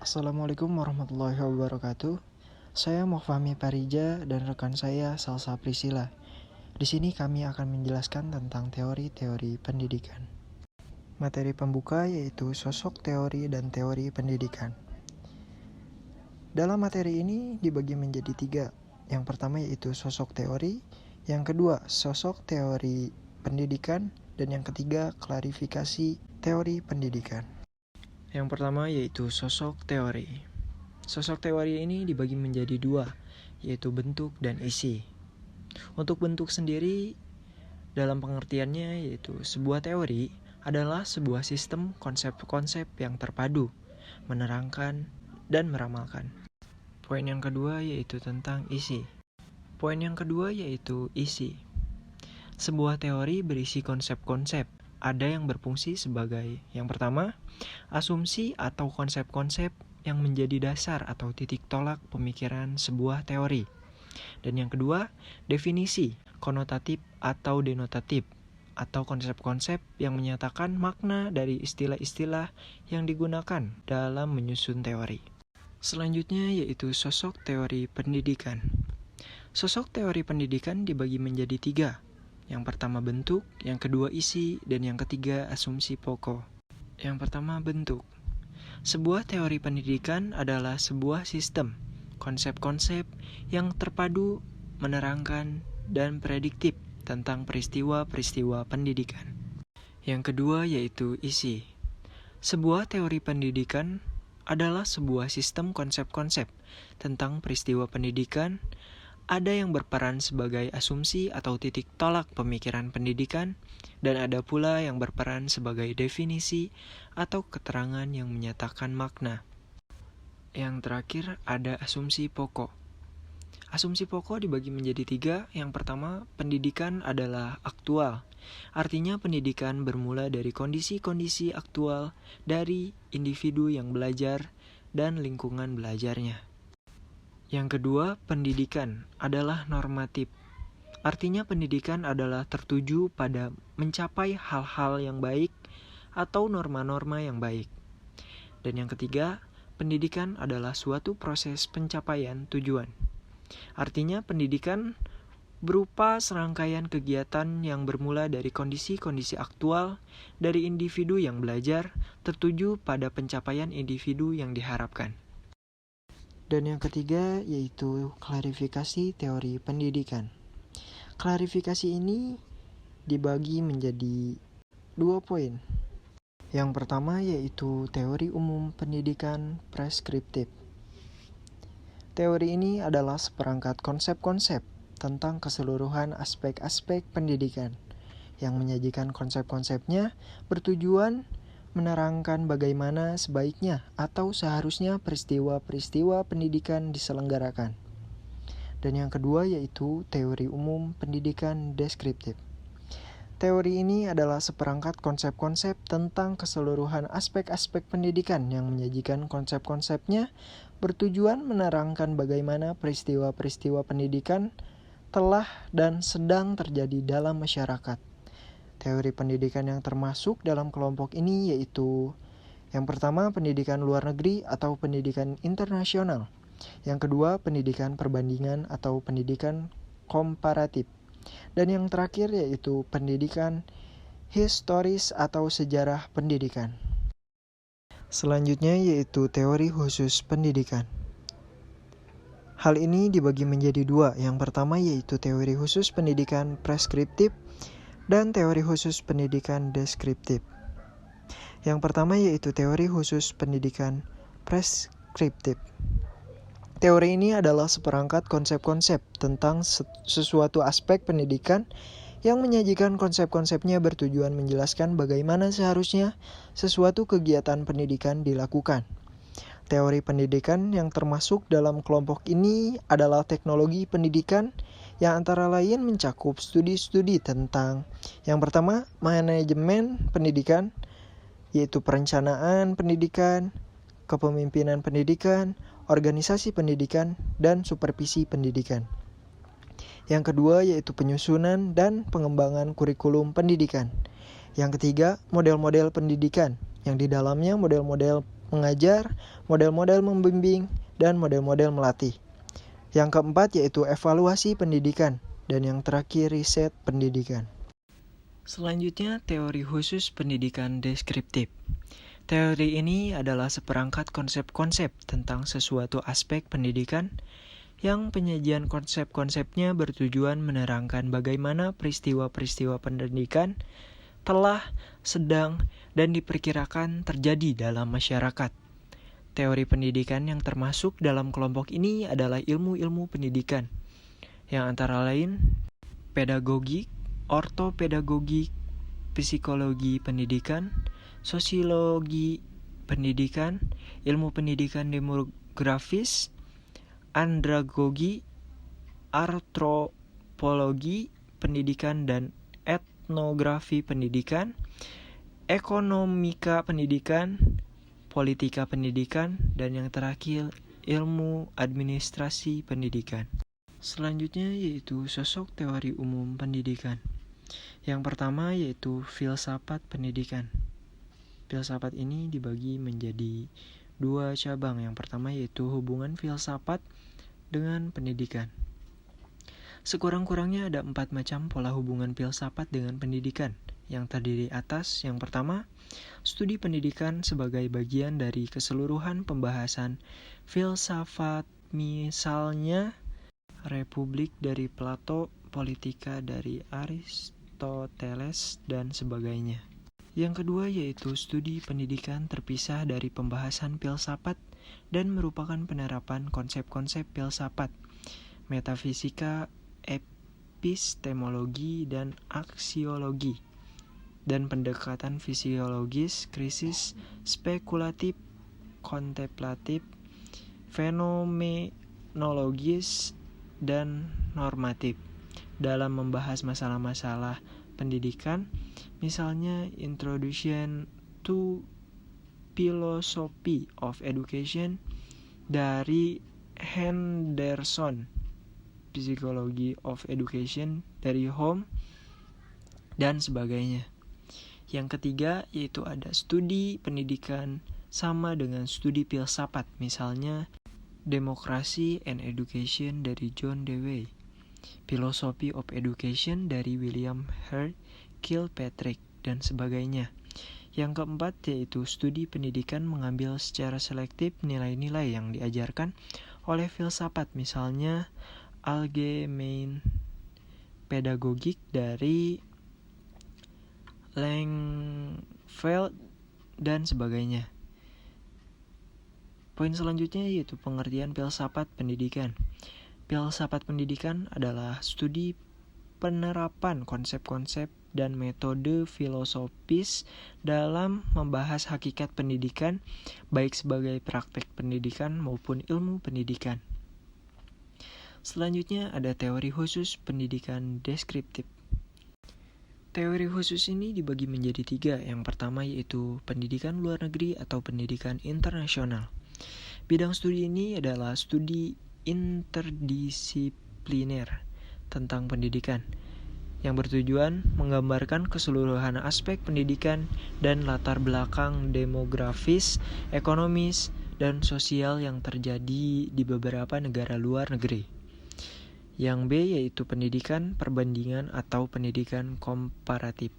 Assalamualaikum warahmatullahi wabarakatuh. Saya Muhfahmi Parija dan rekan saya Salsa Priscilla. Di sini kami akan menjelaskan tentang teori-teori pendidikan. Materi pembuka yaitu sosok teori dan teori pendidikan. Dalam materi ini dibagi menjadi 3. Yang pertama yaitu sosok teori, yang kedua sosok teori pendidikan, dan yang ketiga klarifikasi teori pendidikan. Yang pertama yaitu sosok teori. Sosok teori ini dibagi menjadi 2, yaitu bentuk dan isi. Untuk bentuk sendiri, dalam pengertiannya yaitu sebuah teori adalah sebuah sistem konsep-konsep yang terpadu, menerangkan, dan meramalkan. Poin yang kedua yaitu tentang isi. Poin yang kedua yaitu isi. Sebuah teori berisi konsep-konsep. Ada yang berfungsi sebagai yang pertama, asumsi atau konsep-konsep yang menjadi dasar atau titik tolak pemikiran sebuah teori. Dan yang kedua, definisi, konotatif atau denotatif, atau konsep-konsep yang menyatakan makna dari istilah-istilah yang digunakan dalam menyusun teori. Selanjutnya yaitu sosok teori pendidikan. Sosok teori pendidikan dibagi menjadi 3. Yang pertama bentuk, yang kedua isi, dan yang ketiga asumsi pokok. Yang pertama bentuk. Sebuah teori pendidikan adalah sebuah sistem, konsep-konsep yang terpadu, menerangkan, dan prediktif tentang peristiwa-peristiwa pendidikan. Yang kedua yaitu isi. Sebuah teori pendidikan adalah sebuah sistem konsep-konsep tentang peristiwa pendidikan. Ada yang berperan sebagai asumsi atau titik tolak pemikiran pendidikan, dan ada pula yang berperan sebagai definisi atau keterangan yang menyatakan makna. Yang terakhir ada asumsi pokok. Asumsi pokok dibagi menjadi 3. Yang pertama, pendidikan adalah aktual. Artinya pendidikan bermula dari kondisi-kondisi aktual dari individu yang belajar dan lingkungan belajarnya. Yang kedua, pendidikan adalah normatif. Artinya pendidikan adalah tertuju pada mencapai hal-hal yang baik atau norma-norma yang baik. Dan yang ketiga, pendidikan adalah suatu proses pencapaian tujuan. Artinya pendidikan berupa serangkaian kegiatan yang bermula dari kondisi-kondisi aktual dari individu yang belajar tertuju pada pencapaian individu yang diharapkan. Dan yang ketiga yaitu klarifikasi teori pendidikan. Klarifikasi ini dibagi menjadi 2 poin. Yang pertama yaitu teori umum pendidikan preskriptif. Teori ini adalah seperangkat konsep-konsep tentang keseluruhan aspek-aspek pendidikan yang menyajikan konsep-konsepnya bertujuan menerangkan bagaimana sebaiknya atau seharusnya peristiwa-peristiwa pendidikan diselenggarakan. Dan yang kedua yaitu teori umum pendidikan deskriptif. Teori ini adalah seperangkat konsep-konsep tentang keseluruhan aspek-aspek pendidikan yang menyajikan konsep-konsepnya bertujuan menerangkan bagaimana peristiwa-peristiwa pendidikan telah dan sedang terjadi dalam masyarakat. Teori pendidikan yang termasuk dalam kelompok ini yaitu yang pertama pendidikan luar negeri atau pendidikan internasional. Yang kedua pendidikan perbandingan atau pendidikan komparatif. Dan yang terakhir yaitu pendidikan historis atau sejarah pendidikan. Selanjutnya yaitu teori khusus pendidikan. Hal ini dibagi menjadi 2. Yang pertama yaitu teori khusus pendidikan preskriptif dan teori khusus pendidikan deskriptif. Yang pertama yaitu teori khusus pendidikan preskriptif. Teori ini adalah seperangkat konsep-konsep tentang sesuatu aspek pendidikan yang menyajikan konsep-konsepnya bertujuan menjelaskan bagaimana seharusnya sesuatu kegiatan pendidikan dilakukan. Teori pendidikan yang termasuk dalam kelompok ini adalah teknologi pendidikan yang antara lain mencakup studi-studi tentang yang pertama manajemen pendidikan, yaitu perencanaan pendidikan, kepemimpinan pendidikan, organisasi pendidikan, dan supervisi pendidikan. Yang kedua yaitu penyusunan dan pengembangan kurikulum pendidikan. Yang ketiga, model-model pendidikan, yang di dalamnya model-model mengajar, model-model membimbing, dan model-model melatih. Yang keempat yaitu evaluasi pendidikan, dan yang terakhir riset pendidikan. Selanjutnya, teori khusus pendidikan deskriptif. Teori ini adalah seperangkat konsep-konsep tentang sesuatu aspek pendidikan yang penyajian konsep-konsepnya bertujuan menerangkan bagaimana peristiwa-peristiwa pendidikan telah, sedang, dan diperkirakan terjadi dalam masyarakat. Teori pendidikan yang termasuk dalam kelompok ini adalah ilmu-ilmu pendidikan, yang antara lain pedagogik, ortopedagogik, psikologi pendidikan, sosiologi pendidikan, ilmu pendidikan demografis, andragogi, antropologi pendidikan dan etnografi pendidikan, ekonomika pendidikan, politika pendidikan, dan yang terakhir ilmu administrasi pendidikan. Selanjutnya yaitu sosok teori umum pendidikan. Yang pertama yaitu filsafat pendidikan. Filsafat ini dibagi menjadi 2 cabang. Yang pertama yaitu hubungan filsafat dengan pendidikan. Sekurang-kurangnya ada 4 macam pola hubungan filsafat dengan pendidikan yang terdiri atas yang pertama, studi pendidikan sebagai bagian dari keseluruhan pembahasan filsafat, misalnya Republik dari Plato, Politika dari Aristoteles, dan sebagainya. Yang kedua yaitu studi pendidikan terpisah dari pembahasan filsafat dan merupakan penerapan konsep-konsep filsafat, metafisika, epistemologi, dan aksiologi, dan pendekatan fisiologis, krisis, spekulatif, kontemplatif, fenomenologis, dan normatif dalam membahas masalah-masalah pendidikan, misalnya Introduction to Philosophy of Education dari Henderson, Psychology of Education dari Home, dan sebagainya. Yang ketiga yaitu ada studi pendidikan sama dengan studi filsafat, misalnya Democracy and Education dari John Dewey, Philosophy of Education dari William Hurt Kilpatrick, dan sebagainya. Yang keempat yaitu studi pendidikan mengambil secara selektif nilai-nilai yang diajarkan oleh filsafat, misalnya Allgemeine Pädagogik dari Langfeld, dan sebagainya. Poin selanjutnya yaitu pengertian filsafat pendidikan. Filsafat pendidikan adalah studi penerapan konsep-konsep dan metode filosofis dalam membahas hakikat pendidikan, baik sebagai praktek pendidikan maupun ilmu pendidikan. Selanjutnya ada teori khusus pendidikan deskriptif. Teori khusus ini dibagi menjadi 3. Yang pertama yaitu pendidikan luar negeri atau pendidikan internasional. Bidang studi ini adalah studi interdisipliner tentang pendidikan yang bertujuan menggambarkan keseluruhan aspek pendidikan dan latar belakang demografis, ekonomis, dan sosial yang terjadi di beberapa negara luar negeri. Yang B yaitu pendidikan perbandingan atau pendidikan komparatif.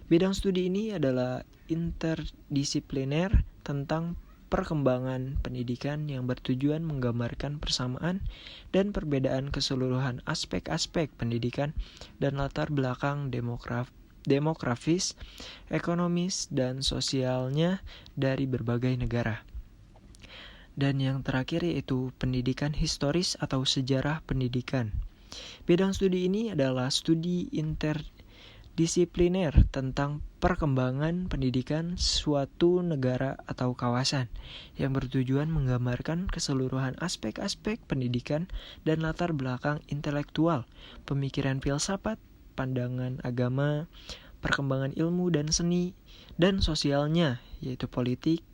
Bidang studi ini adalah interdisipliner tentang perkembangan pendidikan yang bertujuan menggambarkan persamaan dan perbedaan keseluruhan aspek-aspek pendidikan dan latar belakang demografis, ekonomis, dan sosialnya dari berbagai negara. Dan yang terakhir yaitu pendidikan historis atau sejarah pendidikan. Bidang studi ini adalah studi interdisipliner tentang perkembangan pendidikan suatu negara atau kawasan yang bertujuan menggambarkan keseluruhan aspek-aspek pendidikan dan latar belakang intelektual, pemikiran filsafat, pandangan agama, perkembangan ilmu dan seni, dan sosialnya, yaitu politik,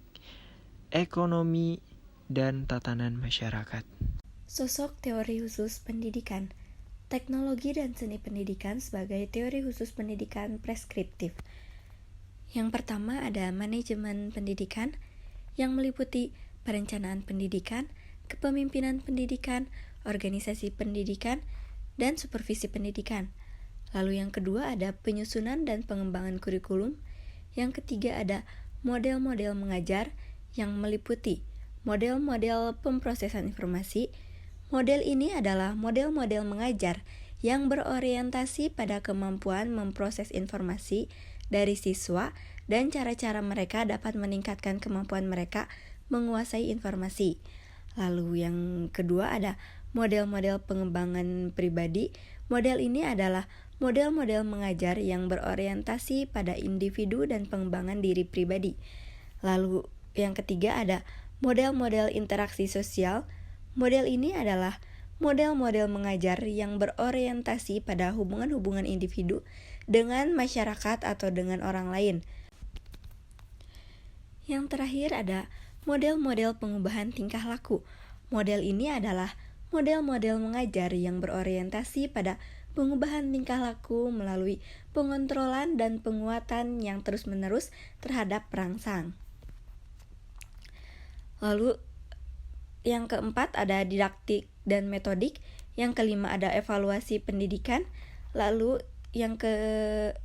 ekonomi, dan tatanan masyarakat. Sosok teori khusus pendidikan. Teknologi dan seni pendidikan sebagai teori khusus pendidikan preskriptif. Yang pertama ada manajemen pendidikan, yang meliputi perencanaan pendidikan, kepemimpinan pendidikan, organisasi pendidikan, dan supervisi pendidikan. Lalu yang kedua ada penyusunan dan pengembangan kurikulum. Yang ketiga ada model-model mengajar yang meliputi model-model pemrosesan informasi. Model ini adalah model-model mengajar yang berorientasi pada kemampuan memproses informasi dari siswa dan cara-cara mereka dapat meningkatkan kemampuan mereka menguasai informasi. Lalu yang kedua ada model-model pengembangan pribadi. Model ini adalah model-model mengajar yang berorientasi pada individu dan pengembangan diri pribadi. Lalu yang ketiga ada model-model interaksi sosial. Model ini adalah model-model mengajar yang berorientasi pada hubungan-hubungan individu dengan masyarakat atau dengan orang lain. Yang terakhir ada model-model pengubahan tingkah laku. Model ini adalah model-model mengajar yang berorientasi pada pengubahan tingkah laku melalui pengontrolan dan penguatan yang terus-menerus terhadap perangsang. Lalu yang keempat ada didaktik dan metodik. Yang kelima ada evaluasi pendidikan. Lalu yang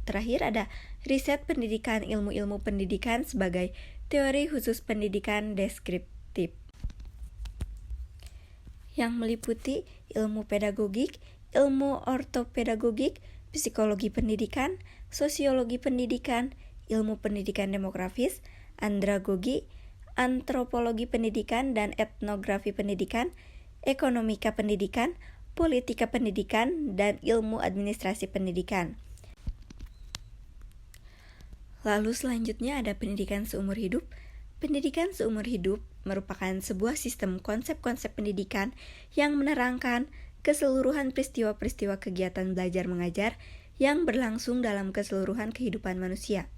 terakhir ada riset pendidikan, ilmu-ilmu pendidikan sebagai teori khusus pendidikan deskriptif yang meliputi ilmu pedagogik, ilmu ortopedagogik, psikologi pendidikan, sosiologi pendidikan, ilmu pendidikan demografis, andragogi, antropologi pendidikan dan etnografi pendidikan, ekonomika pendidikan, politika pendidikan, dan ilmu administrasi pendidikan. Lalu selanjutnya ada pendidikan seumur hidup. Pendidikan seumur hidup merupakan sebuah sistem konsep-konsep pendidikan yang menerangkan keseluruhan peristiwa-peristiwa kegiatan belajar mengajar yang berlangsung dalam keseluruhan kehidupan manusia.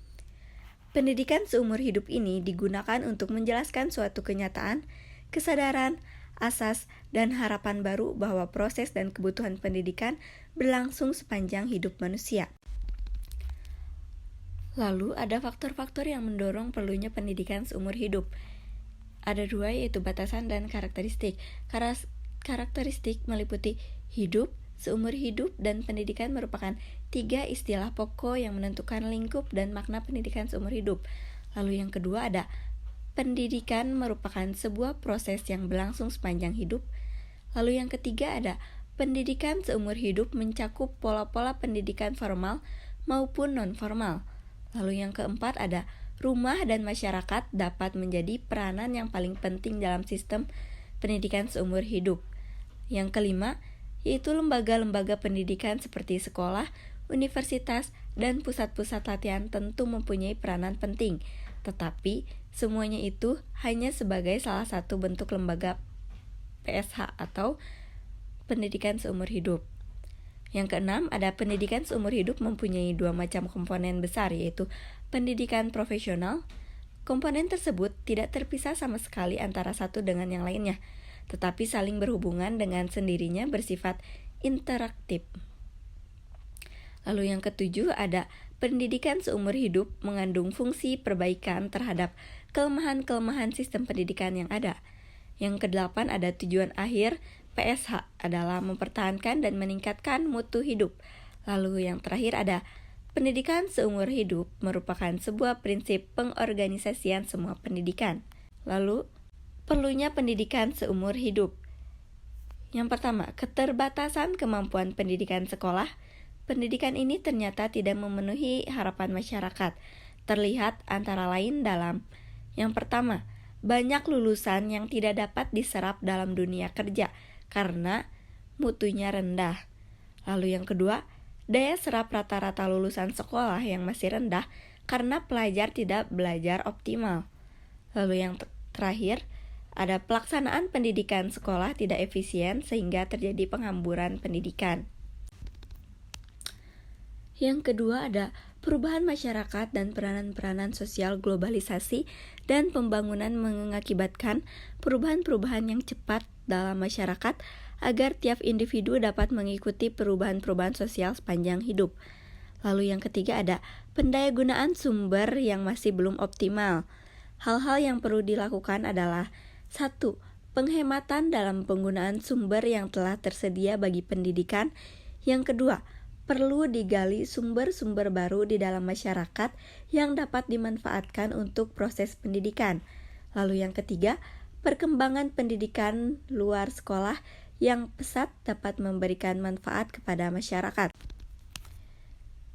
Pendidikan seumur hidup ini digunakan untuk menjelaskan suatu kenyataan, kesadaran, asas, dan harapan baru bahwa proses dan kebutuhan pendidikan berlangsung sepanjang hidup manusia. Lalu ada faktor-faktor yang mendorong perlunya pendidikan seumur hidup. Ada dua, yaitu batasan dan karakteristik. Karakteristik meliputi hidup, seumur hidup, dan pendidikan merupakan tiga istilah pokok yang menentukan lingkup dan makna pendidikan seumur hidup. Lalu yang kedua ada pendidikan merupakan sebuah proses yang berlangsung sepanjang hidup. Lalu yang ketiga ada pendidikan seumur hidup mencakup pola-pola pendidikan formal maupun non-formal. Lalu yang keempat ada rumah dan masyarakat dapat menjadi peranan yang paling penting dalam sistem pendidikan seumur hidup. Yang kelima yaitu lembaga-lembaga pendidikan seperti sekolah, universitas, dan pusat-pusat latihan tentu mempunyai peranan penting, tetapi semuanya itu hanya sebagai salah satu bentuk lembaga PSH atau pendidikan seumur hidup. Yang keenam, ada pendidikan seumur hidup mempunyai dua macam komponen besar, yaitu pendidikan profesional. Komponen tersebut tidak terpisah sama sekali antara satu dengan yang lainnya, tetapi saling berhubungan dengan sendirinya, bersifat interaktif. Lalu yang ketujuh ada pendidikan seumur hidup mengandung fungsi perbaikan terhadap kelemahan-kelemahan sistem pendidikan yang ada. Yang kedelapan ada tujuan akhir PSH adalah mempertahankan dan meningkatkan mutu hidup. Lalu yang terakhir ada pendidikan seumur hidup merupakan sebuah prinsip pengorganisasian semua pendidikan. Lalu perlunya pendidikan seumur hidup. Yang pertama, keterbatasan kemampuan pendidikan sekolah. Pendidikan ini ternyata tidak memenuhi harapan masyarakat. Terlihat antara lain dalam yang pertama, banyak lulusan yang tidak dapat diserap dalam dunia kerja karena mutunya rendah. Lalu yang kedua, daya serap rata-rata lulusan sekolah yang masih rendah karena pelajar tidak belajar optimal. Lalu yang terakhir, ada pelaksanaan pendidikan sekolah tidak efisien sehingga terjadi penghamburan pendidikan. Yang kedua ada perubahan masyarakat dan peranan-peranan sosial globalisasi dan pembangunan mengakibatkan perubahan-perubahan yang cepat dalam masyarakat agar tiap individu dapat mengikuti perubahan-perubahan sosial sepanjang hidup. Lalu yang ketiga ada pendayagunaan sumber yang masih belum optimal. Hal-hal yang perlu dilakukan adalah 1. Penghematan dalam penggunaan sumber yang telah tersedia bagi pendidikan. Yang kedua, perlu digali sumber-sumber baru di dalam masyarakat yang dapat dimanfaatkan untuk proses pendidikan. Lalu yang ketiga, perkembangan pendidikan luar sekolah yang pesat dapat memberikan manfaat kepada masyarakat.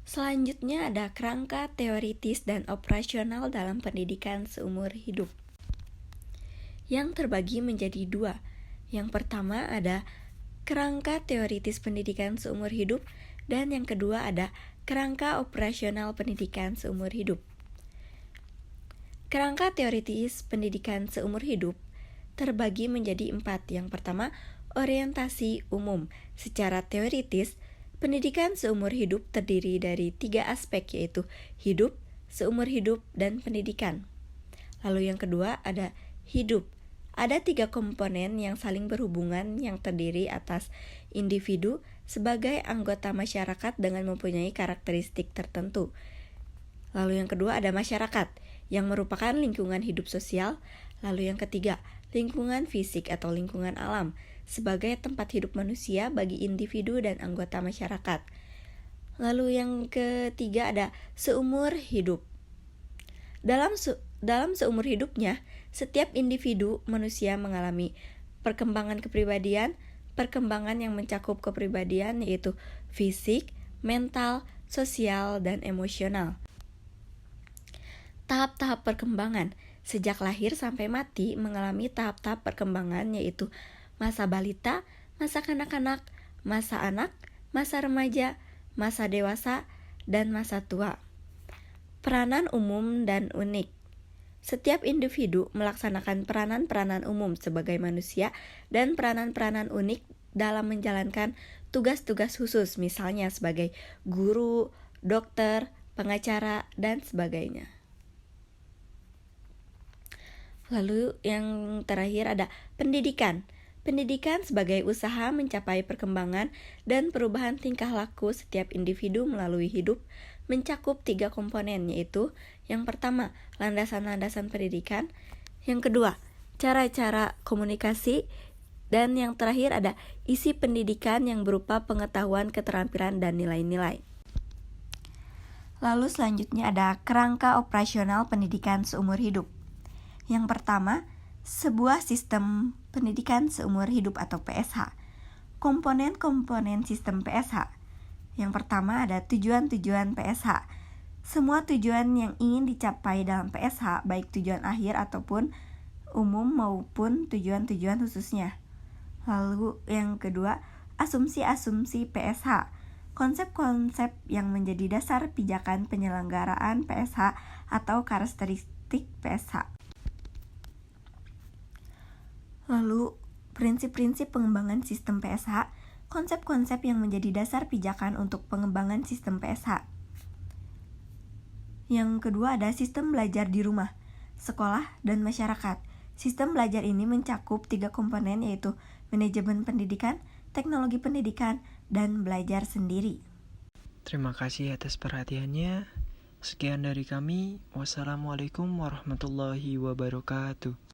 Selanjutnya ada kerangka teoritis dan operasional dalam pendidikan seumur hidup, yang terbagi menjadi dua. Yang pertama ada kerangka teoritis pendidikan seumur hidup, dan yang kedua ada kerangka operasional pendidikan seumur hidup. Kerangka teoritis pendidikan seumur hidup terbagi menjadi 4. Yang pertama, orientasi umum. Secara teoritis, pendidikan seumur hidup terdiri dari 3 aspek, yaitu hidup, seumur hidup, dan pendidikan. Lalu yang kedua ada hidup. Ada 3 komponen yang saling berhubungan yang terdiri atas individu sebagai anggota masyarakat dengan mempunyai karakteristik tertentu. Lalu yang kedua ada masyarakat, yang merupakan lingkungan hidup sosial. Lalu yang ketiga, lingkungan fisik atau lingkungan alam, sebagai tempat hidup manusia bagi individu dan anggota masyarakat. Lalu yang ketiga ada seumur hidup. Dalam seumur hidupnya, setiap individu manusia mengalami perkembangan kepribadian, perkembangan yang mencakup kepribadian yaitu fisik, mental, sosial, dan emosional. Tahap-tahap perkembangan sejak lahir sampai mati mengalami tahap-tahap perkembangan yaitu masa balita, masa kanak-kanak, masa anak, masa remaja, masa dewasa, dan masa tua. Peranan umum dan unik. Setiap individu melaksanakan peranan-peranan umum sebagai manusia dan peranan-peranan unik dalam menjalankan tugas-tugas khusus, misalnya sebagai guru, dokter, pengacara, dan sebagainya. Lalu yang terakhir ada pendidikan. Pendidikan sebagai usaha mencapai perkembangan dan perubahan tingkah laku setiap individu melalui hidup mencakup 3 komponen, yaitu yang pertama, landasan-landasan pendidikan, yang kedua, cara-cara komunikasi, dan yang terakhir ada isi pendidikan yang berupa pengetahuan, keterampilan, dan nilai-nilai. Lalu selanjutnya ada kerangka operasional pendidikan seumur hidup. Yang pertama, sebuah sistem pendidikan seumur hidup atau PSH. Komponen-komponen sistem PSH. Yang pertama ada tujuan-tujuan PSH. Semua tujuan yang ingin dicapai dalam PSH, baik tujuan akhir ataupun umum maupun tujuan-tujuan khususnya. Lalu yang kedua, asumsi-asumsi PSH. Konsep-konsep yang menjadi dasar pijakan penyelenggaraan PSH atau karakteristik PSH. Lalu, prinsip-prinsip pengembangan sistem PSH, konsep-konsep yang menjadi dasar pijakan untuk pengembangan sistem PSH. Yang kedua ada sistem belajar di rumah, sekolah, dan masyarakat. Sistem belajar ini mencakup 3 komponen, yaitu manajemen pendidikan, teknologi pendidikan, dan belajar sendiri. Terima kasih atas perhatiannya. Sekian dari kami. Wassalamualaikum warahmatullahi wabarakatuh.